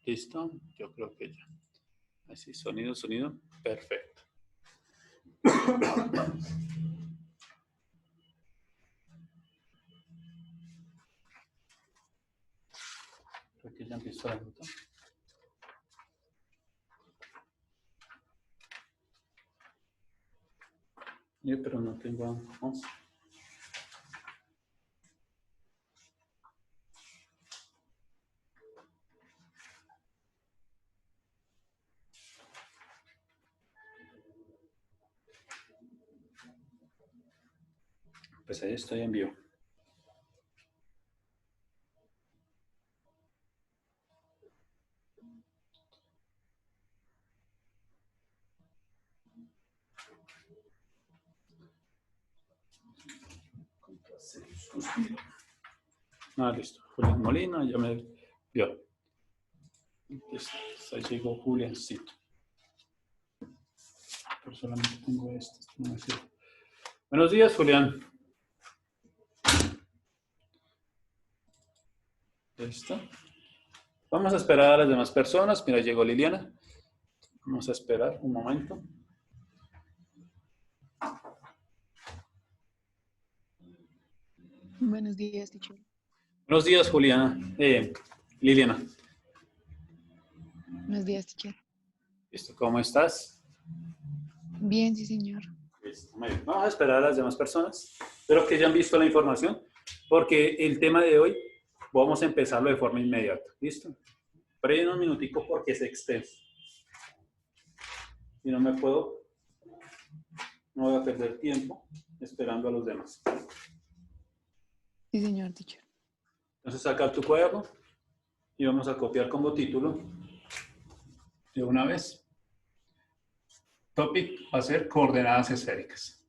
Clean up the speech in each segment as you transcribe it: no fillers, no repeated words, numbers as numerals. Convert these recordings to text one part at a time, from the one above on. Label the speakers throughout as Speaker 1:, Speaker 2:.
Speaker 1: ¿Listo? Yo creo que ya. Así, sonido, sonido. Perfecto. Creo que ya empezó la nota. Pero no tengo... ¿no? Pues ahí estoy en vivo. Ah, listo. Julián Molina, ya me vio. Ahí llegó Juliancito. Pero solamente tengo esto no me sirve. Buenos días, Julián. ¿Listo? Vamos a esperar a las demás personas. Mira, llegó Liliana. Vamos a esperar un momento.
Speaker 2: Buenos días, teacher.
Speaker 1: Buenos días, Juliana. Liliana.
Speaker 2: Buenos días, teacher.
Speaker 1: ¿Listo? ¿Cómo estás?
Speaker 2: Bien, sí, señor.
Speaker 1: Listo. Muy bien. Vamos a esperar a las demás personas. Espero que hayan visto la información, porque el tema de hoy vamos a empezarlo de forma inmediata. ¿Listo? Esperen un minutico porque es extenso. Y no voy a perder tiempo esperando a los demás.
Speaker 2: Sí, señor, teacher.
Speaker 1: Entonces saca tu cuaderno y vamos a copiar como título de una vez. Topic va a ser coordenadas esféricas.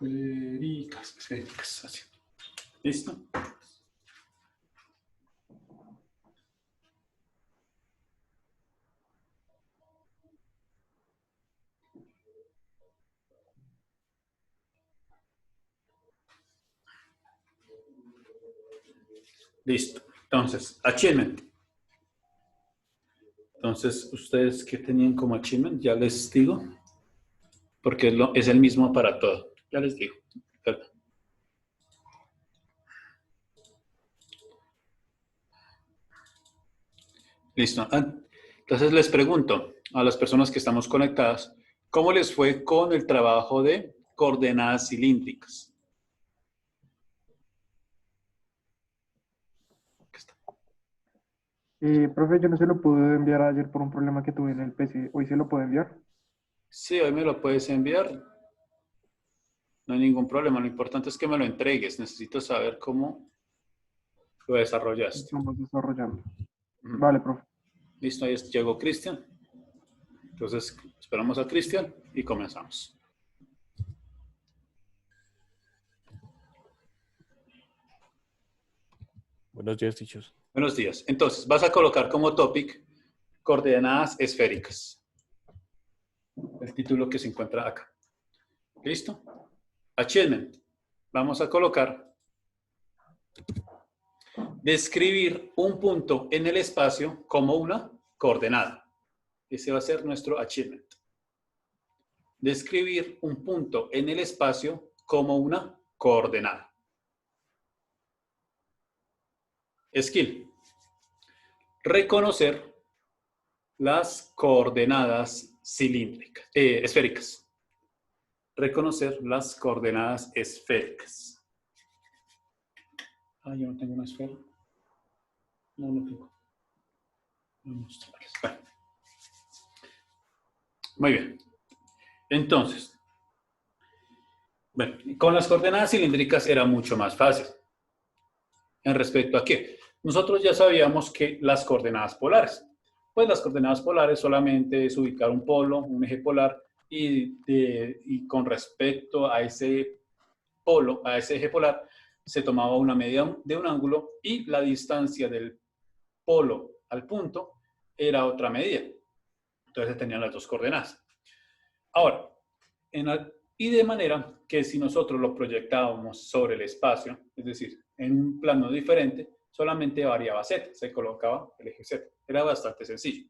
Speaker 1: Esféricas, así. ¿Listo? Listo. Entonces, achievement. Entonces, ustedes que tenían como achievement, ya les digo, porque es el mismo para todo. Ya les digo. Perdón. Listo. Entonces les pregunto a las personas que estamos conectadas, ¿cómo les fue con el trabajo de coordenadas cilíndricas?
Speaker 3: Profe, yo no se lo pude enviar ayer por un problema que tuve en el PC. ¿Hoy se lo puedo enviar?
Speaker 1: Sí, hoy me lo puedes enviar. No hay ningún problema. Lo importante es que me lo entregues. Necesito saber cómo lo desarrollaste.
Speaker 3: Estamos desarrollando. Vale, profe.
Speaker 1: Listo, ahí llegó Cristian. Entonces, esperamos a Cristian y comenzamos.
Speaker 4: Buenos días, teachers.
Speaker 1: Buenos días. Entonces, vas a colocar como topic coordenadas esféricas. El título que se encuentra acá. ¿Listo? Achievement. Vamos a colocar describir un punto en el espacio como una coordenada. Ese va a ser nuestro achievement. Describir un punto en el espacio como una coordenada. Skill. Reconocer las coordenadas cilíndricas, esféricas. Reconocer las coordenadas esféricas. Ah, yo no tengo una esfera. No tengo. Vamos a mostrarles. Bueno. Muy bien. Entonces, bueno, con las coordenadas cilíndricas era mucho más fácil. ¿En respecto a qué? Nosotros ya sabíamos que las coordenadas polares. Pues las coordenadas polares solamente es ubicar un polo, un eje polar, y con respecto a ese polo, a ese eje polar, se tomaba una medida de un ángulo y la distancia del polo al punto era otra medida. Entonces se tenían las dos coordenadas. Ahora, y de manera que si nosotros lo proyectábamos sobre el espacio, es decir, en un plano diferente, solamente variaba z, se colocaba el eje z. Era bastante sencillo.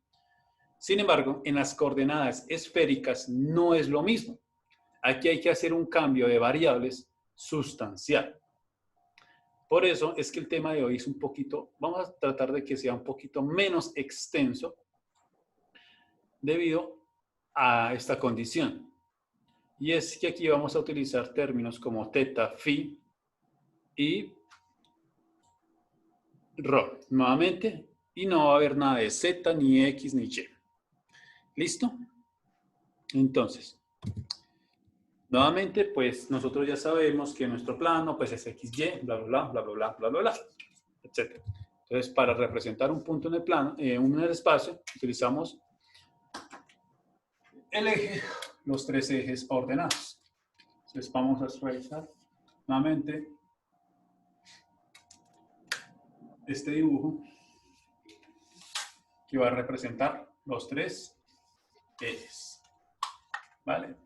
Speaker 1: Sin embargo, en las coordenadas esféricas no es lo mismo. Aquí hay que hacer un cambio de variables sustancial. Por eso es que el tema de hoy es un poquito, vamos a tratar de que sea un poquito menos extenso debido a esta condición. Y es que aquí vamos a utilizar términos como teta, phi y rho nuevamente, y no va a haber nada de z, ni x, ni y. ¿Listo? Entonces, nuevamente, pues nosotros ya sabemos que nuestro plano pues es XY, bla, bla, bla, bla, bla, bla, bla, bla, etc. Entonces, para representar un punto en el plano, en el espacio, utilizamos el eje, los tres ejes ordenados. Entonces, vamos a realizar nuevamente este dibujo que va a representar los tres ejes. ¿Vale?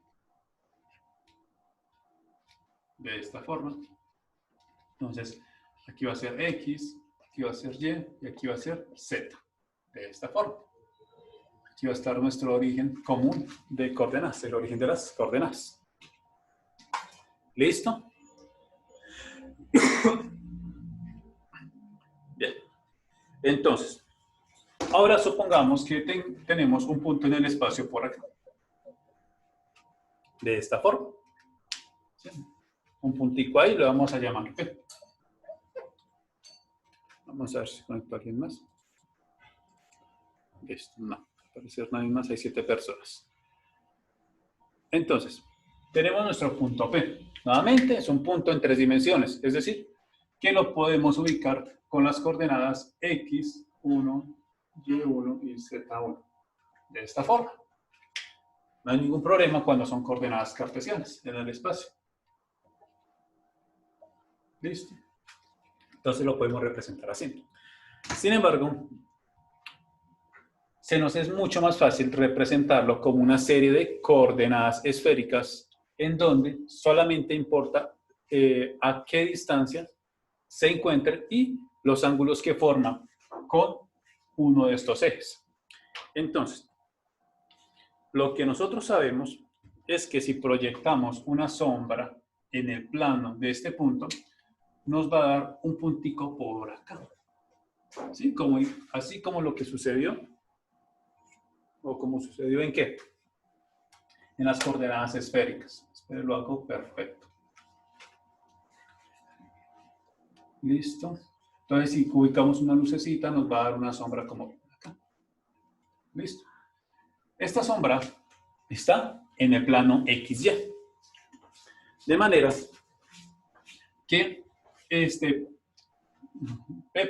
Speaker 1: De esta forma. Entonces, aquí va a ser X, aquí va a ser Y y aquí va a ser Z. De esta forma. Aquí va a estar nuestro origen común de coordenadas, el origen de las coordenadas. ¿Listo? Bien. Entonces, ahora supongamos que tenemos un punto en el espacio por acá. De esta forma. ¿Sí? Un puntico ahí, lo vamos a llamar P. Vamos a ver si conecto a alguien más. Listo, no, al parecer nadie más, hay 7 personas. Entonces, tenemos nuestro punto P. Nuevamente, es un punto en 3 dimensiones, es decir, que lo podemos ubicar con las coordenadas X1, Y1 y Z1. De esta forma. No hay ningún problema cuando son coordenadas cartesianas en el espacio. ¿Listo? Entonces lo podemos representar así. Sin embargo, se nos es mucho más fácil representarlo como una serie de coordenadas esféricas en donde solamente importa a qué distancia se encuentren y los ángulos que forman con uno de estos ejes. Entonces, lo que nosotros sabemos es que si proyectamos una sombra en el plano de este punto, nos va a dar un puntico por acá. ¿Sí? Así como lo que sucedió, o como sucedió ¿en qué? En las coordenadas esféricas. Espero lo hago perfecto. Listo. Entonces, si ubicamos una lucecita, nos va a dar una sombra como acá. Listo. Esta sombra está en el plano XY. De manera que este P',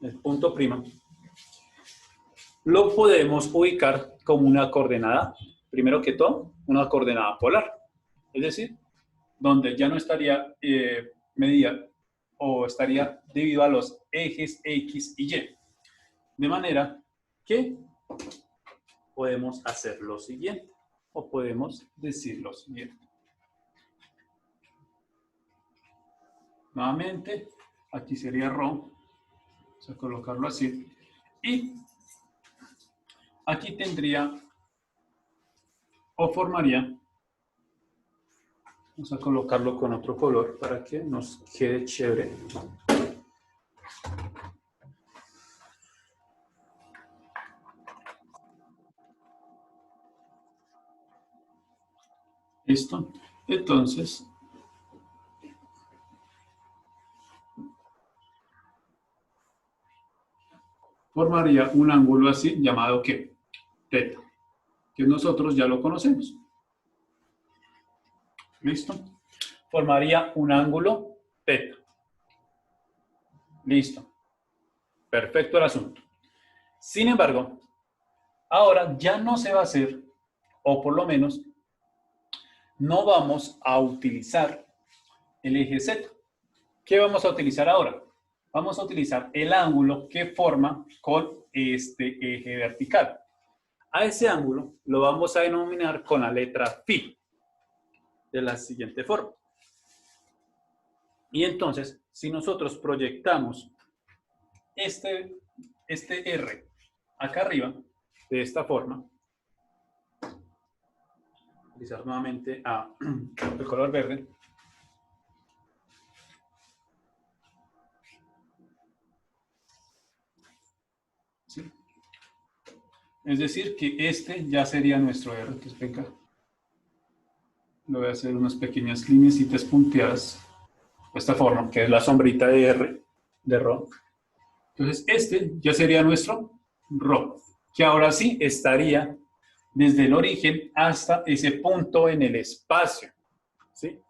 Speaker 1: el punto prima, lo podemos ubicar como una coordenada, primero que todo, una coordenada polar. Es decir, donde ya no estaría medida o estaría dividido a los ejes X y Y. De manera que podemos hacer lo siguiente, o podemos decir lo siguiente. Nuevamente, aquí sería rho, vamos a colocarlo así, y aquí tendría, o formaría, vamos a colocarlo con otro color para que nos quede chévere. ¿Listo? Entonces, formaría un ángulo así llamado ¿qué? Teta, que nosotros ya lo conocemos. ¿Listo? Formaría un ángulo teta. Listo. Perfecto el asunto. Sin embargo, ahora ya no se va a hacer, o por lo menos, no vamos a utilizar el eje Z. ¿Qué vamos a utilizar ahora? Vamos a utilizar el ángulo que forma con este eje vertical. A ese ángulo lo vamos a denominar con la letra phi, de la siguiente forma. Y entonces, si nosotros proyectamos este R acá arriba, de esta forma, utilizar nuevamente el color verde. ¿Sí? Es decir, que este ya sería nuestro R. Entonces, venga, lo voy a hacer unas pequeñas líneas punteadas de esta forma, que es la sombrita de R, de Rho. Entonces, este ya sería nuestro Rho, que ahora sí estaría desde el origen hasta ese punto en el espacio. ¿Sí?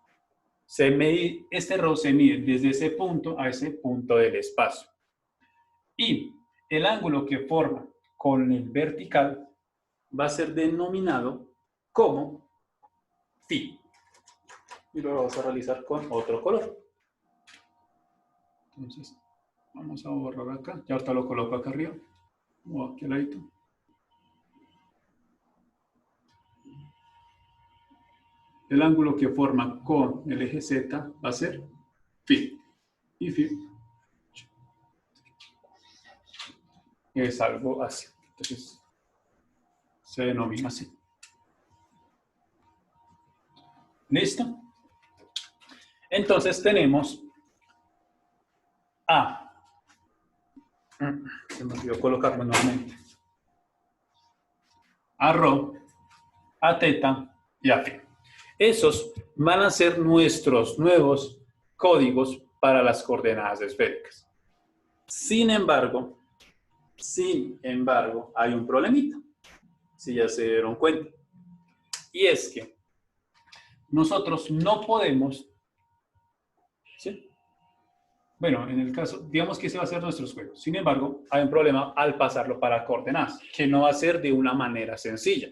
Speaker 1: Este Rho se mide desde ese punto a ese punto del espacio. Y el ángulo que forma con el vertical va a ser denominado como phi. Y lo vamos a realizar con otro color. Entonces, vamos a borrar acá. Ya ahorita lo coloco acá arriba. O aquí al ladito. El ángulo que forma con el eje Z va a ser phi. Y phi es algo así. Entonces, se denomina así. ¿Listo? Entonces tenemos A. Se me olvidó colocarlo nuevamente. A Rho, a teta y a phi. Esos van a ser nuestros nuevos códigos para las coordenadas esféricas. Sin embargo, hay un problemita, si ya se dieron cuenta. Y es que nosotros no podemos, ¿sí? Bueno, en el caso, digamos que ese va a ser nuestro juego. Sin embargo, hay un problema al pasarlo para coordenadas, que no va a ser de una manera sencilla.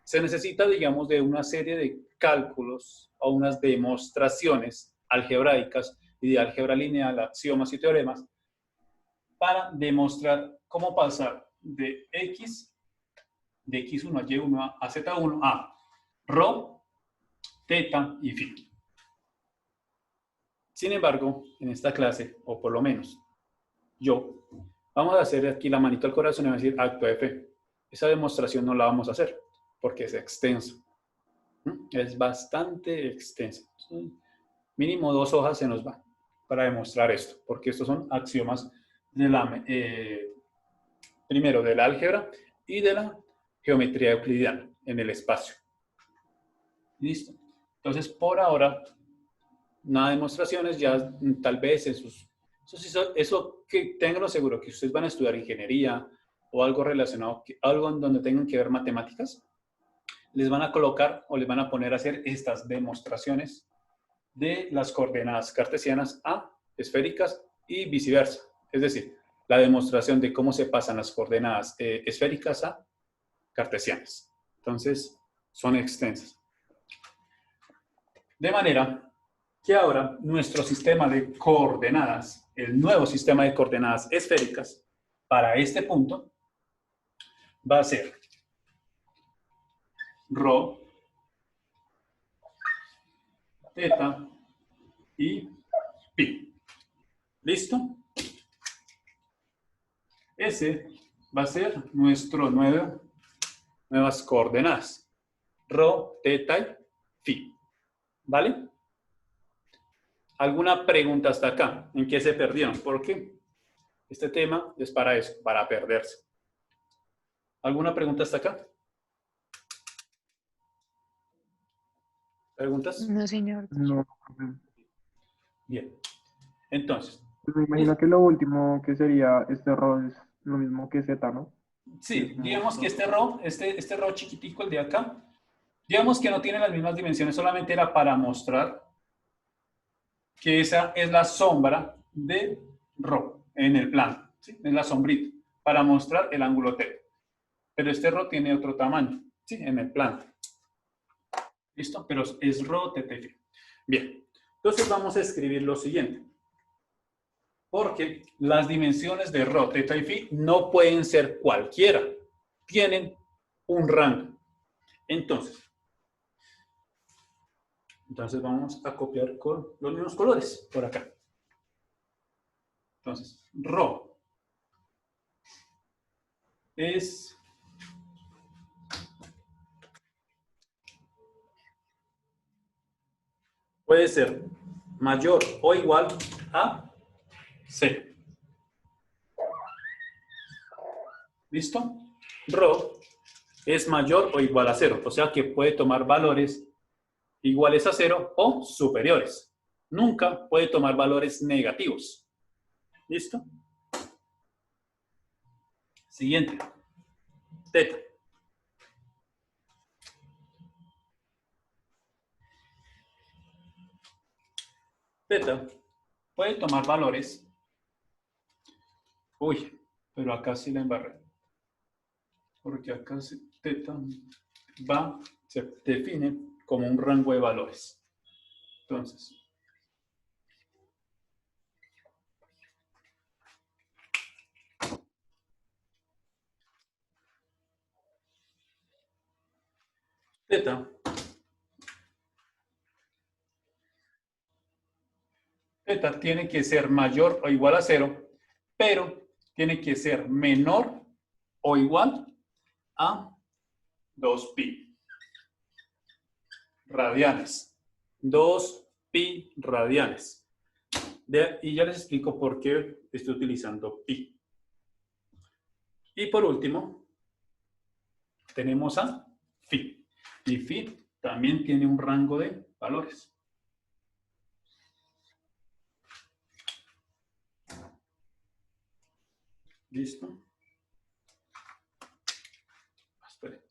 Speaker 1: Se necesita, digamos, de una serie de cálculos o unas demostraciones algebraicas y de álgebra lineal, axiomas y teoremas, para demostrar cómo pasar de X, de X1 a Y1 a Z1 a Rho, teta y phi. Sin embargo, en esta clase, o por lo menos yo, vamos a hacer aquí la manito al corazón y vamos a decir acto de fe. Esa demostración no la vamos a hacer porque es extenso. Es bastante extenso. Mínimo 2 hojas se nos va para demostrar esto, porque estos son axiomas de la, primero del álgebra y de la geometría euclidiana en el espacio. ¿Listo? Entonces, por ahora, nada de demostraciones, ya tal vez en sus... Eso que tenganlo seguro, que ustedes van a estudiar ingeniería o algo relacionado, algo en donde tengan que ver matemáticas, les van a colocar o les van a poner a hacer estas demostraciones de las coordenadas cartesianas a esféricas y viceversa. Es decir, la demostración de cómo se pasan las coordenadas esféricas a cartesianas. Entonces, son extensas. De manera que ahora nuestro sistema de coordenadas, el nuevo sistema de coordenadas esféricas, para este punto, va a ser Rho, teta y pi. ¿Listo? Ese va a ser nuestro nuevas coordenadas. Rho, teta y phi. ¿Vale? ¿Alguna pregunta hasta acá? ¿En qué se perdieron? Porque este tema es para eso, para perderse. ¿Alguna pregunta hasta acá? ¿Preguntas?
Speaker 2: No, señor.
Speaker 3: No.
Speaker 1: Bien. Entonces,
Speaker 3: Me imagino que lo último que sería este rho es lo mismo que Z, ¿no?
Speaker 1: sí, digamos que este Rho chiquitico, el de acá, digamos que no tiene las mismas dimensiones, solamente era para mostrar que esa es la sombra de Rho en el plano, ¿sí? Es la sombrita, para mostrar el ángulo T. Pero este Rho tiene otro tamaño, ¿sí? En el plano. ¿Listo? Pero es Rho, teta y phi. Bien, entonces vamos a escribir lo siguiente. Porque las dimensiones de Rho, teta y phi no pueden ser cualquiera. Tienen un rango. Entonces vamos a copiar con los mismos colores por acá. Entonces, rojo es puede ser mayor o igual a 0. ¿Listo? Rho es mayor o igual a 0, o sea que puede tomar valores iguales a 0 o superiores. Nunca puede tomar valores negativos. ¿Listo? Siguiente. Teta. Teta puede tomar valores. Uy, pero acá sí la embarré. Porque acá teta se define como un rango de valores. Entonces, teta tiene que ser mayor o igual a 0, pero tiene que ser menor o igual a 2pi radianes. 2pi radianes. Y ya les explico por qué estoy utilizando pi. Y por último, tenemos a phi. Y phi también tiene un rango de valores. ¿Listo? Espere.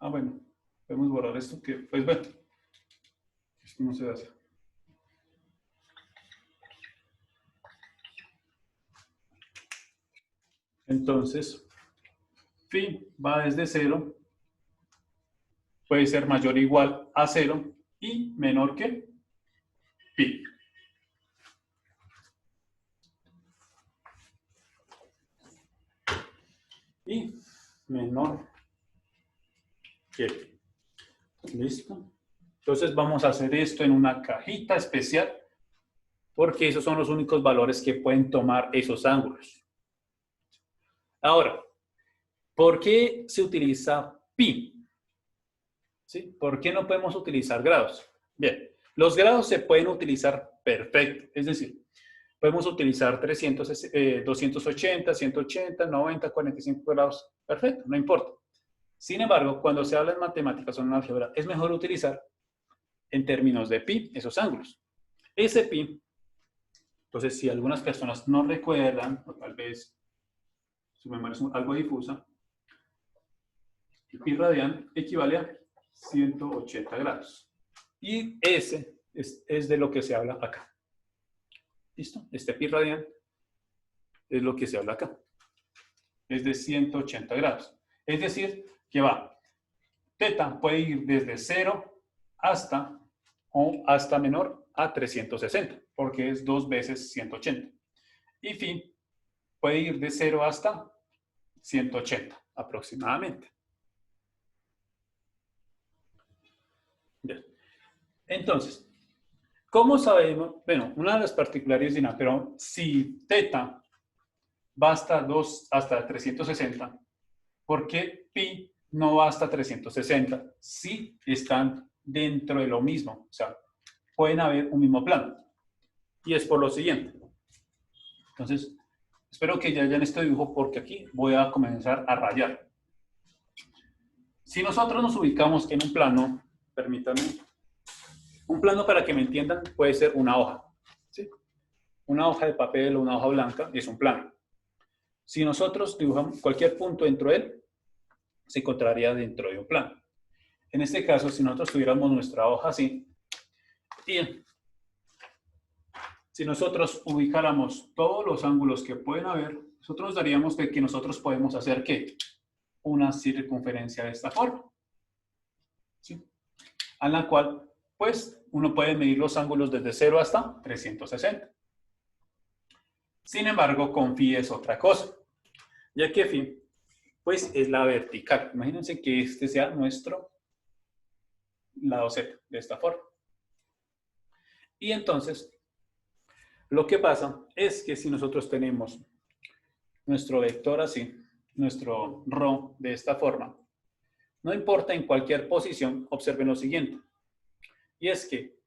Speaker 1: Bueno, podemos borrar esto que, pues bueno, esto no se hace. Entonces, phi va desde 0, puede ser mayor o igual a 0 y menor que pi. Y menor que pi. ¿Listo? Entonces vamos a hacer esto en una cajita especial porque esos son los únicos valores que pueden tomar esos ángulos. Ahora, ¿por qué se utiliza pi? ¿Sí? ¿Por qué no podemos utilizar grados? Bien, los grados se pueden utilizar perfecto, es decir, podemos utilizar 300, 280, 180, 90, 45 grados, perfecto, no importa. Sin embargo, cuando se habla en matemáticas o en álgebra, es mejor utilizar en términos de pi esos ángulos. Ese pi, entonces si algunas personas no recuerdan, o tal vez su memoria es algo difusa, el pi radian equivale a 180 grados. Y ese es de lo que se habla acá. ¿Listo? Este pi radian es lo que se habla acá. Es de 180 grados. Es decir, que va, teta puede ir desde 0 hasta menor a 360, porque es 2 veces 180. Y phi puede ir de 0 hasta 180 aproximadamente. Bien. Entonces, ¿cómo sabemos? Bueno, una de las particularidades dirá, pero si teta va hasta 360, ¿por qué pi no va hasta 360? Si están dentro de lo mismo, o sea, pueden haber un mismo plano. Y es por lo siguiente. Entonces, espero que ya hayan este dibujo porque aquí voy a comenzar a rayar. Si nosotros nos ubicamos en un plano, permítanme, un plano para que me entiendan puede ser una hoja, ¿sí? Una hoja de papel o una hoja blanca es un plano. Si nosotros dibujamos cualquier punto dentro de él, se encontraría dentro de un plano. En este caso, si nosotros tuviéramos nuestra hoja así, y si nosotros ubicáramos todos los ángulos que pueden haber, nosotros nos daríamos de que nosotros podemos hacer ¿qué? Una circunferencia de esta forma, ¿sí? A la cual, pues, uno puede medir los ángulos desde 0 hasta 360. Sin embargo, con phi es otra cosa, ya que phi pues es la vertical. Imagínense que este sea nuestro lado Z, de esta forma. Y entonces, lo que pasa es que si nosotros tenemos nuestro vector así, nuestro ρ de esta forma, no importa en cualquier posición, observen lo siguiente. Y es que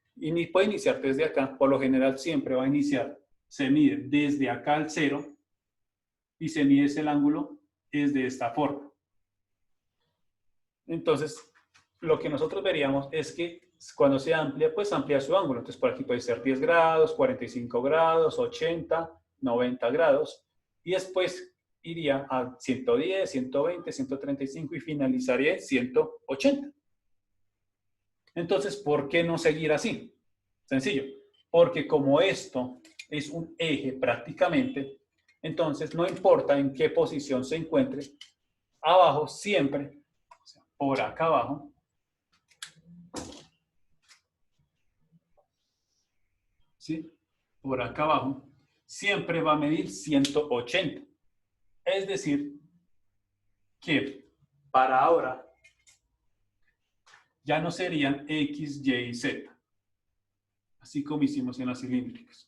Speaker 1: puede iniciar desde acá, por lo general siempre va a iniciar, se mide desde acá al 0 y se mide ese ángulo es de esta forma. Entonces, lo que nosotros veríamos es que cuando se amplia, pues amplia su ángulo. Entonces, por aquí puede ser 10 grados, 45 grados, 80, 90 grados. Y después iría a 110, 120, 135 y finalizaría en 180. Entonces, ¿por qué no seguir así? Sencillo. Porque como esto es un eje prácticamente, entonces no importa en qué posición se encuentre, abajo siempre, o sea, por acá abajo, ¿sí? Por acá abajo, siempre va a medir 180. Es decir, que para ahora ya no serían X, Y y Z, así como hicimos en las cilíndricas.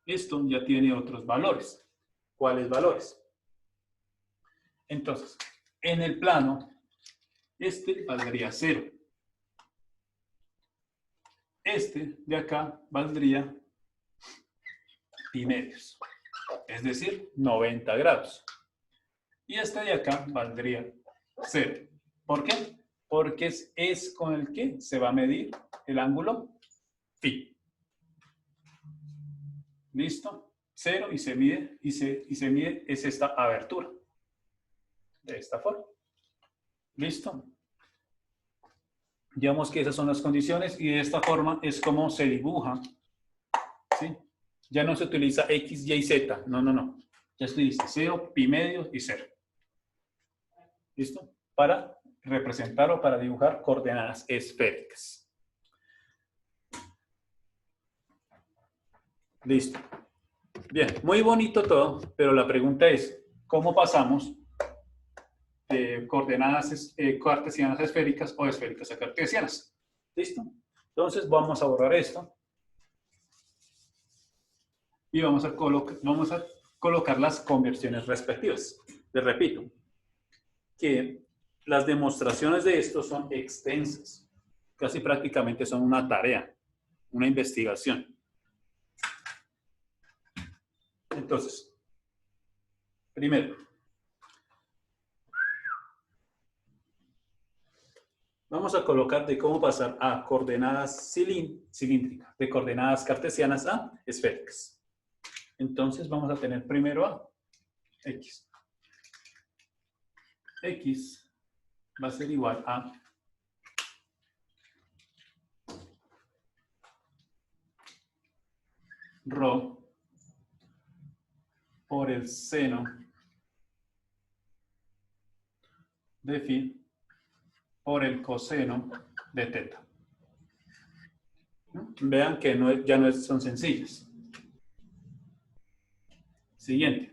Speaker 1: Esto ya tiene otros valores. ¿Cuáles valores? Entonces, en el plano, este valdría 0. Este de acá valdría pi medios, es decir, 90 grados. Y este de acá valdría 0. ¿Por qué? Porque es con el que se va a medir el ángulo phi. ¿Listo? 0 y se mide, es esta abertura. De esta forma. ¿Listo? Digamos que esas son las condiciones y de esta forma es como se dibuja. ¿Sí? Ya no se utiliza X, Y, Z. No, no, no. Ya se utiliza 0, pi medios y 0. ¿Listo? Para representar o para dibujar coordenadas esféricas. Listo. Bien, muy bonito todo, pero la pregunta es, ¿cómo pasamos de coordenadas cartesianas a esféricas o esféricas a cartesianas? ¿Listo? Entonces vamos a borrar esto. Y vamos a colocar las conversiones respectivas. Les repito, que las demostraciones de esto son extensas. Casi prácticamente son una tarea, una investigación. Entonces, primero, vamos a colocar de cómo pasar a coordenadas cilíndricas, de coordenadas cartesianas a esféricas. Entonces vamos a tener primero a X. X va a ser igual a ρ por el seno de phi por el coseno de teta. Vean que ya no son sencillas. Siguiente.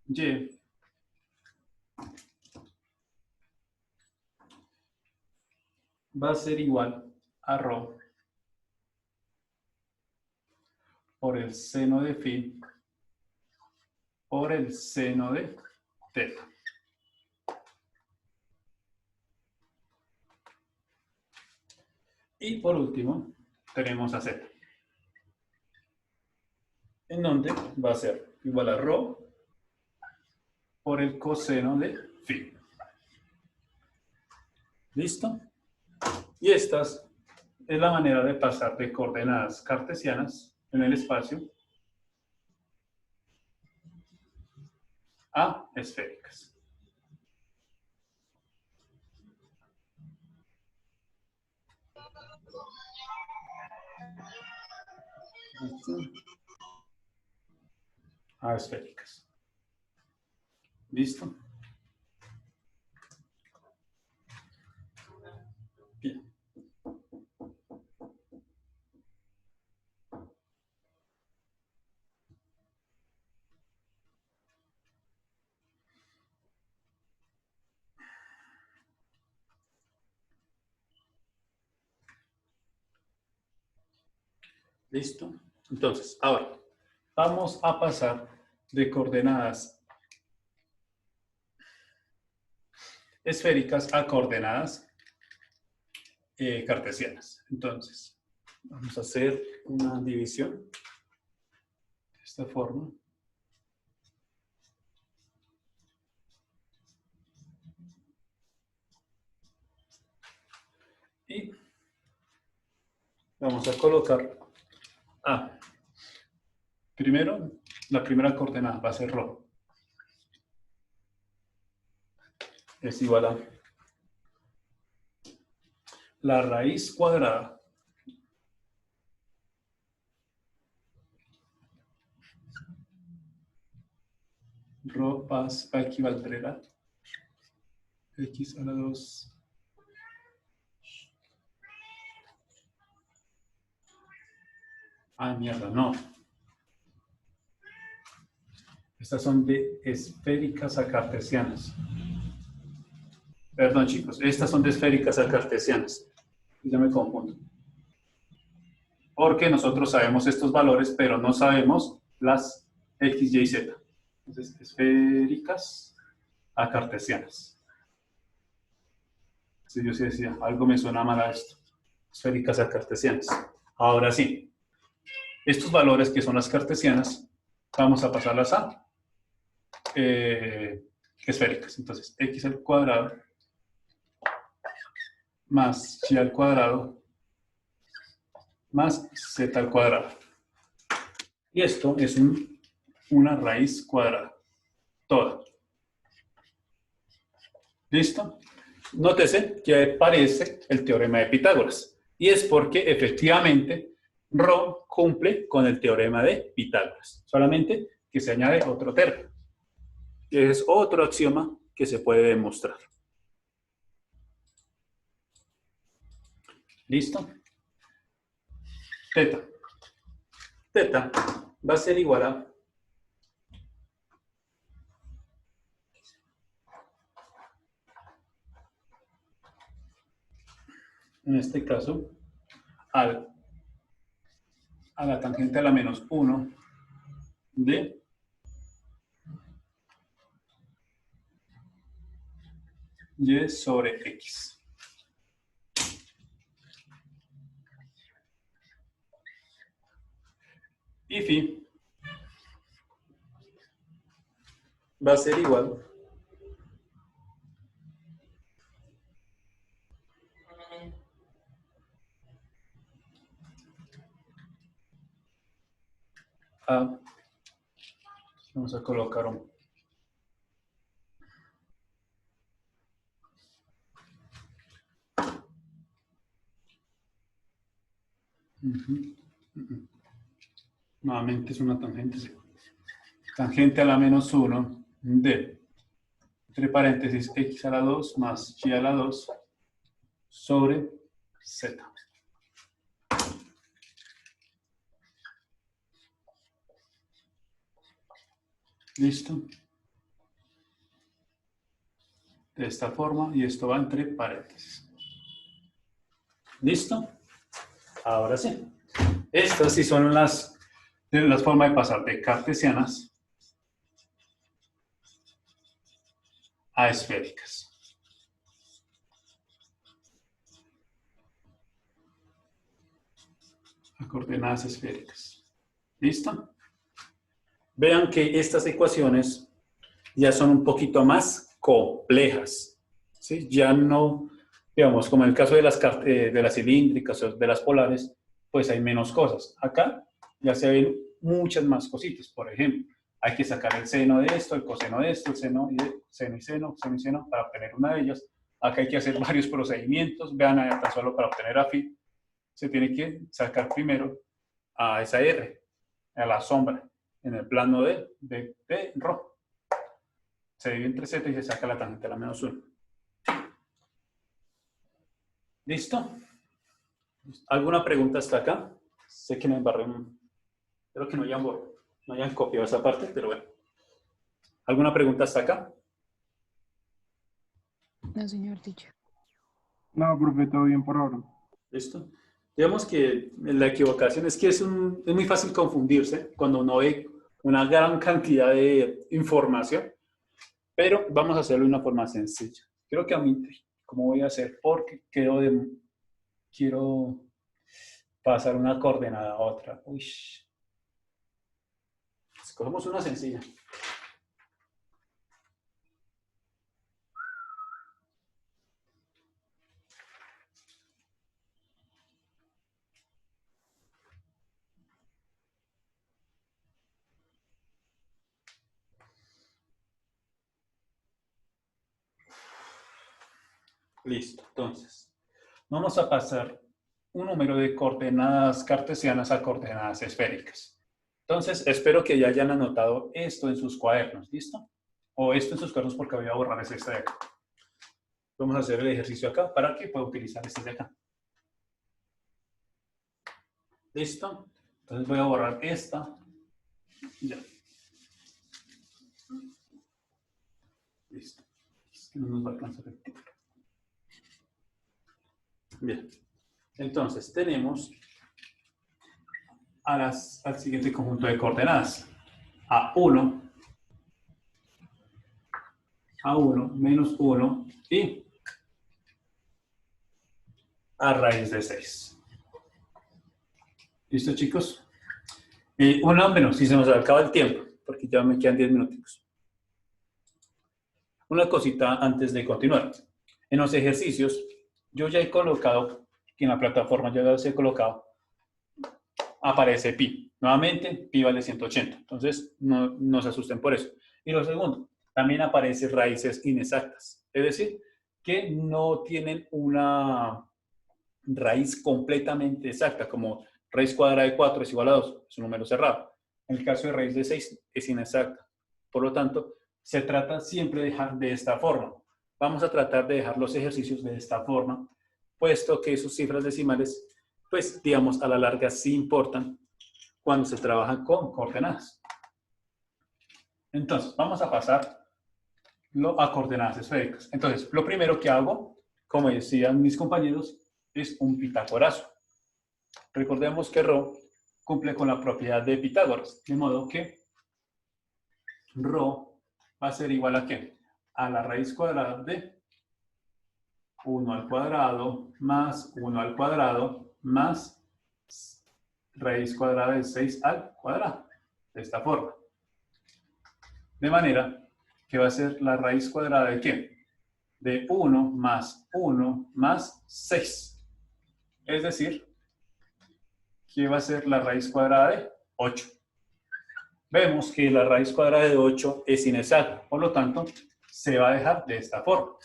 Speaker 1: Y va a ser igual a ρ por el seno de phi por el seno de teta. Y por último, tenemos a z. En donde va a ser igual a ρ por el coseno de phi. ¿Listo? Y esta es la manera de pasar de coordenadas cartesianas en el espacio a esféricas. A esféricas. ¿Listo? Bien. ¿Listo? Entonces, ahora, vamos a pasar de coordenadas esféricas a coordenadas cartesianas. Entonces, vamos a hacer una división de esta forma. Y vamos a colocar primero, la primera coordenada va a ser ρ. Es igual a la raíz cuadrada ρ va a equivaler a x a la 2 mierda, no. Estas son de esféricas a cartesianas. Perdón, chicos, estas son de esféricas a cartesianas. Ya me confundo. Porque nosotros sabemos estos valores, pero no sabemos las x, y, z. Entonces, esféricas a cartesianas. Si yo sí decía, algo me suena mal a esto. Esféricas a cartesianas. Ahora sí. Estos valores que son las cartesianas, vamos a pasarlas a esféricas. Entonces, x al cuadrado más y al cuadrado más z al cuadrado. Y esto es una raíz cuadrada. Toda. ¿Listo? Nótese que aparece el teorema de Pitágoras. Y es porque efectivamente ρ cumple con el teorema de Pitágoras. Solamente que se añade otro término. Que es otro axioma que se puede demostrar. ¿Listo? Teta. Teta va a ser igual a en este caso a la tangente a la menos 1 de y sobre x. Y phi va a ser igual a, vamos a colocar un nuevamente es una tangente, sí. Tangente a la menos 1 de, entre paréntesis, x a la 2 más y a la 2 sobre z. ¿Listo? De esta forma, y esto va entre paréntesis. ¿Listo? Ahora sí. Estas sí son las formas de pasar de cartesianas a esféricas. A coordenadas esféricas. ¿Listo? Vean que estas ecuaciones ya son un poquito más complejas. ¿Sí? Ya no, digamos, como en el caso de las cilíndricas o de las polares, pues hay menos cosas. Acá ya se ven muchas más cositas. Por ejemplo, hay que sacar el seno de esto, el coseno de esto, el seno y seno para obtener una de ellas. Acá hay que hacer varios procedimientos. Vean, tan solo para obtener a phi, se tiene que sacar primero a esa R, a la sombra, en el plano de ρ. Se divide entre z y se saca la tangente a la menos 1. ¿Listo? ¿Alguna pregunta hasta acá? Sé que me embarré. Espero que no hayan copiado esa parte, pero bueno. ¿Alguna pregunta hasta acá?
Speaker 2: No, señor teacher.
Speaker 3: No, profe, todo bien por ahora.
Speaker 1: ¿Listo? Digamos que la equivocación es que es muy fácil confundirse cuando uno ve una gran cantidad de información, pero vamos a hacerlo de una forma sencilla. Creo que a mí, ¿cómo voy a hacer? Porque quiero pasar una coordenada a otra. Uy. Escogemos una sencilla. Listo, entonces, vamos a pasar un número de coordenadas cartesianas a coordenadas esféricas. Entonces, espero que ya hayan anotado esto en sus cuadernos, ¿listo? O esto en sus cuadernos porque voy a borrar este de acá. Vamos a hacer el ejercicio acá para que pueda utilizar este de acá. ¿Listo? Entonces voy a borrar esta. Ya. Listo. Es que no nos va a alcanzar el tiempo. Bien. Entonces, tenemos al siguiente conjunto de coordenadas. A1 menos 1 y a raíz de 6. ¿Listo, chicos? Menos, si se nos acaba el tiempo, porque ya me quedan 10 minutos. Una cosita antes de continuar. En los ejercicios, yo ya he colocado, en la plataforma ya los he colocado, aparece pi. Nuevamente, pi vale 180. Entonces, no se asusten por eso. Y lo segundo, también aparecen raíces inexactas. Es decir, que no tienen una raíz completamente exacta, como raíz cuadrada de 4 es igual a 2, es un número cerrado. En el caso de raíz de 6 es inexacta. Por lo tanto, se trata siempre de dejar de esta forma. Vamos a tratar de dejar los ejercicios de esta forma, puesto que sus cifras decimales, pues digamos, a la larga sí importan cuando se trabaja con coordenadas. Entonces, vamos a pasar a coordenadas esféricas. Entonces, lo primero que hago, como decían mis compañeros, es un pitagorazo. Recordemos que ρ cumple con la propiedad de Pitágoras, de modo que ρ va a ser igual a ¿qué? A la raíz cuadrada de 1 al cuadrado más 1 al cuadrado más raíz cuadrada de 6 al cuadrado. De esta forma. De manera que va a ser la raíz cuadrada de ¿qué? De 1 más 6. Es decir, que va a ser la raíz cuadrada de 8. Vemos que la raíz cuadrada de 8 es inexacta, por lo tanto, se va a dejar de esta forma.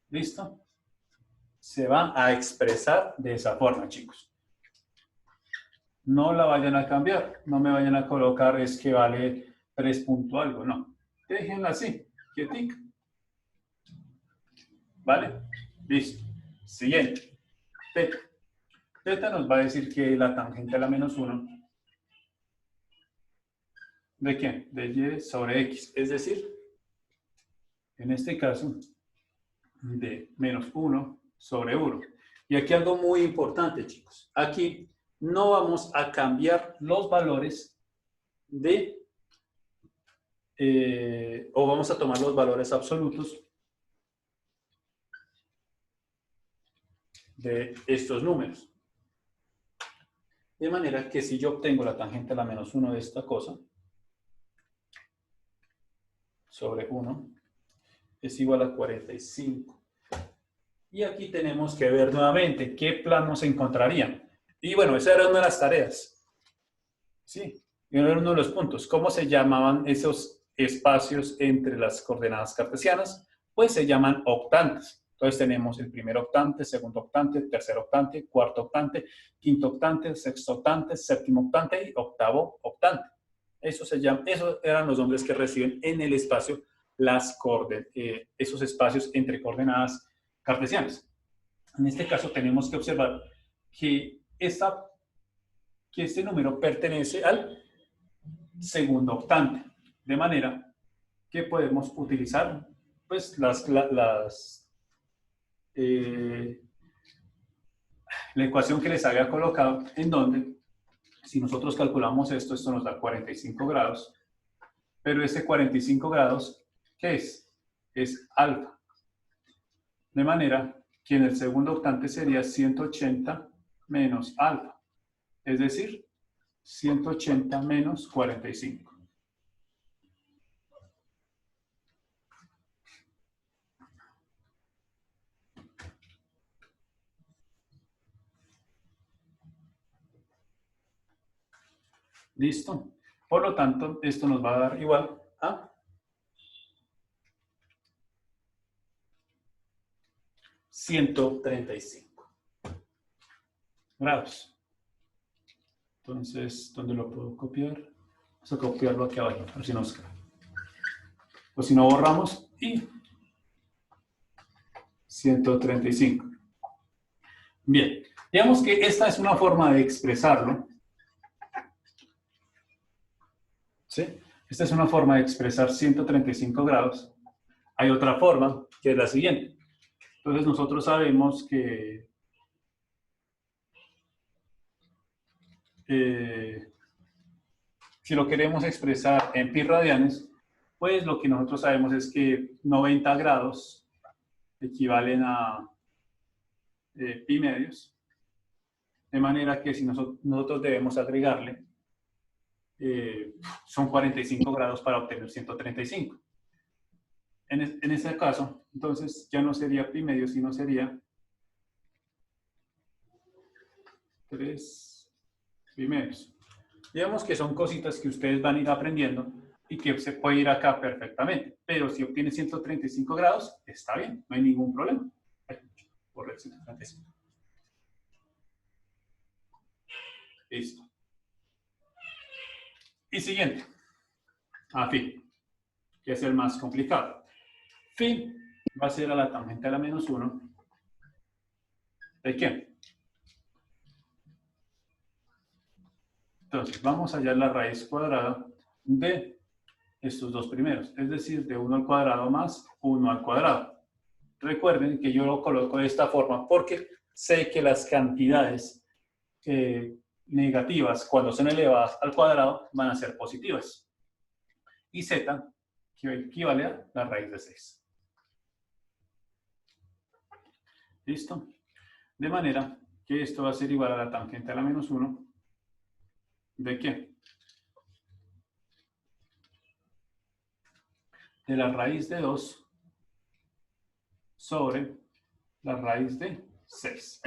Speaker 1: ¿Listo? Se va a expresar de esa forma, chicos. No la vayan a cambiar, no me vayan a colocar es que vale 3 punto algo, no. Déjenla así, quietica. ¿Vale? Listo. Siguiente. Teta. Teta nos va a decir que la tangente a la menos 1. ¿De qué? De y sobre x. Es decir, en este caso, de menos 1 sobre 1. Y aquí algo muy importante, chicos. Aquí no vamos a cambiar los valores de, o vamos a tomar los valores absolutos de estos números. De manera que si yo obtengo la tangente a la menos 1 de esta cosa, sobre 1, es igual a 45. Y aquí tenemos que ver nuevamente qué planos se encontrarían. Y bueno, esa era una de las tareas. Sí, era uno de los puntos. ¿Cómo se llamaban esos espacios entre las coordenadas cartesianas? Pues se llaman octantes. Entonces tenemos el primer octante, segundo octante, tercer octante, cuarto octante, quinto octante, sexto octante, séptimo octante y octavo octante. Esos eran los nombres que reciben en el espacio esos espacios entre coordenadas cartesianas. En este caso tenemos que observar que este número pertenece al segundo octante, de manera que podemos utilizar pues, la ecuación que les había colocado, en donde, si nosotros calculamos esto, esto nos da 45 grados, pero ese 45 grados, ¿qué es? Es alfa. De manera que en el segundo octante sería 180 menos alfa, es decir, 180 menos 45. ¿Listo? Por lo tanto, esto nos va a dar igual a 135 grados. Entonces, ¿dónde lo puedo copiar? Vamos a copiarlo aquí abajo, a ver si nos queda. O si no, borramos y 135. Bien, digamos que esta es una forma de expresarlo. ¿Sí? Esta es una forma de expresar 135 grados. Hay otra forma, que es la siguiente. Entonces nosotros sabemos que si lo queremos expresar en pi radianes, pues lo que nosotros sabemos es que 90 grados equivalen a pi medios. De manera que si nosotros debemos agregarle, son 45 grados para obtener 135. En ese caso, entonces ya no sería pi medio, sino sería 3 pi medios. Digamos que son cositas que ustedes van a ir aprendiendo y que se puede ir acá perfectamente. Pero si obtiene 135 grados, está bien, no hay ningún problema. Por el 135. Listo. Y siguiente. Phi, que es el más complicado. Phi va a ser a la tangente a la menos 1. ¿De qué? Entonces, vamos a hallar la raíz cuadrada de estos dos primeros, es decir, de 1 al cuadrado más 1 al cuadrado. Recuerden que yo lo coloco de esta forma porque sé que las cantidades negativas, cuando son elevadas al cuadrado, van a ser positivas. Y z, que equivale a la raíz de 6. ¿Listo? De manera que esto va a ser igual a la tangente a la menos 1. ¿De qué? De la raíz de 2 sobre la raíz de 6.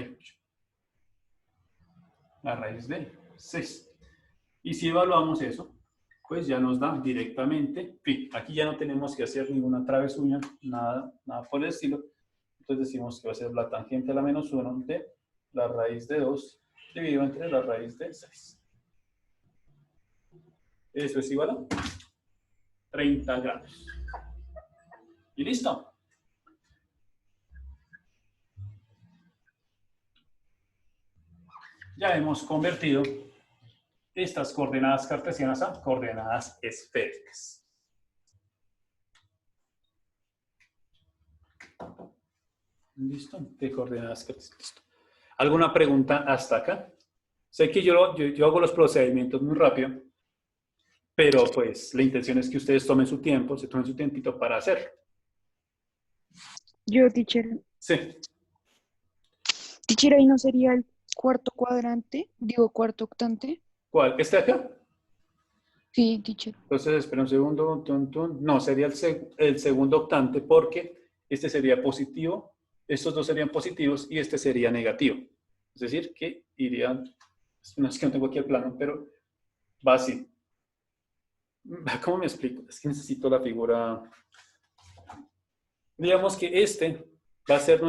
Speaker 1: La raíz de 6. Y si evaluamos eso, pues ya nos da directamente pi. Aquí ya no tenemos que hacer ninguna travesuña, nada por el estilo. Entonces decimos que va a ser la tangente a la menos 1 de la raíz de 2 dividido entre la raíz de 6. Eso es igual a 30 grados. ¿Y listo? Ya hemos convertido estas coordenadas cartesianas a coordenadas esféricas. ¿Listo? De coordenadas cartesianas. ¿Alguna pregunta hasta acá? Sé que yo hago los procedimientos muy rápido, pero pues la intención es que ustedes tomen su tiempo, se tomen su tiempito para hacerlo.
Speaker 2: Yo, teacher.
Speaker 1: Sí.
Speaker 2: Teacher, ahí no sería el cuarto cuadrante, digo cuarto octante.
Speaker 1: ¿Cuál? ¿Este de acá?
Speaker 2: Sí, teacher.
Speaker 1: Entonces, espera un segundo. No, sería el segundo octante porque este sería positivo, estos dos serían positivos y este sería negativo. Es decir, que irían, no es que no tengo aquí el plano, pero va así. ¿Cómo me explico? Es que necesito la figura. Digamos que este va a ser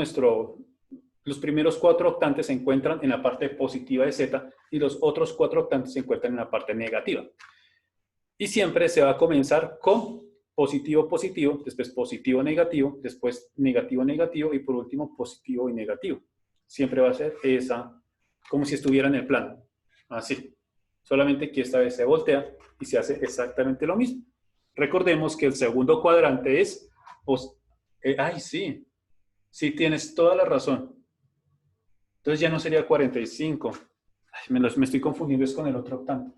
Speaker 1: los primeros 4 octantes se encuentran en la parte positiva de Z y los otros 4 octantes se encuentran en la parte negativa. Y siempre se va a comenzar con positivo, positivo, después positivo, negativo, después negativo, negativo y por último positivo y negativo. Siempre va a ser esa, como si estuviera en el plano. Así. Solamente que esta vez se voltea y se hace exactamente lo mismo. Recordemos que el segundo cuadrante es... ¡ay, sí! Sí, tienes toda la razón. Entonces ya no sería 45. Ay, me estoy confundiendo es con el otro octante.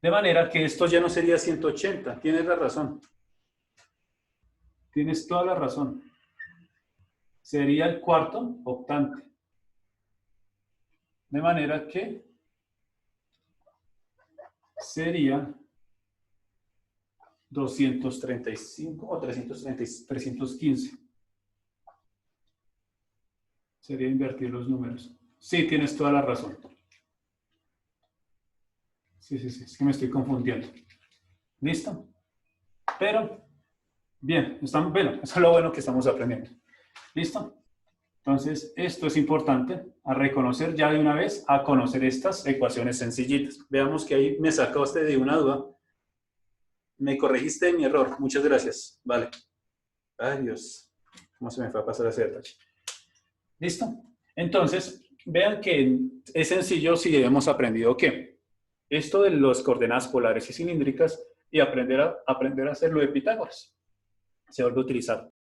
Speaker 1: De manera que esto ya no sería 180. Tienes la razón. Tienes toda la razón. Sería el cuarto octante. De manera que sería 235 o 315. Sería invertir los números. Sí, tienes toda la razón. Sí, es que me estoy confundiendo. ¿Listo? Pero, bien, bueno, eso es lo bueno que estamos aprendiendo. ¿Listo? Entonces, esto es importante a reconocer ya de una vez, a conocer estas ecuaciones sencillitas. Veamos que ahí me sacaste de una duda. Me corregiste de mi error. Muchas gracias. Vale. Ay, Dios. ¿Cómo se me fue a pasar ese detalle? ¿Listo? Entonces, vean que es sencillo si hemos aprendido que esto de las coordenadas polares y cilíndricas y aprender a hacerlo de Pitágoras. Se vuelve a utilizar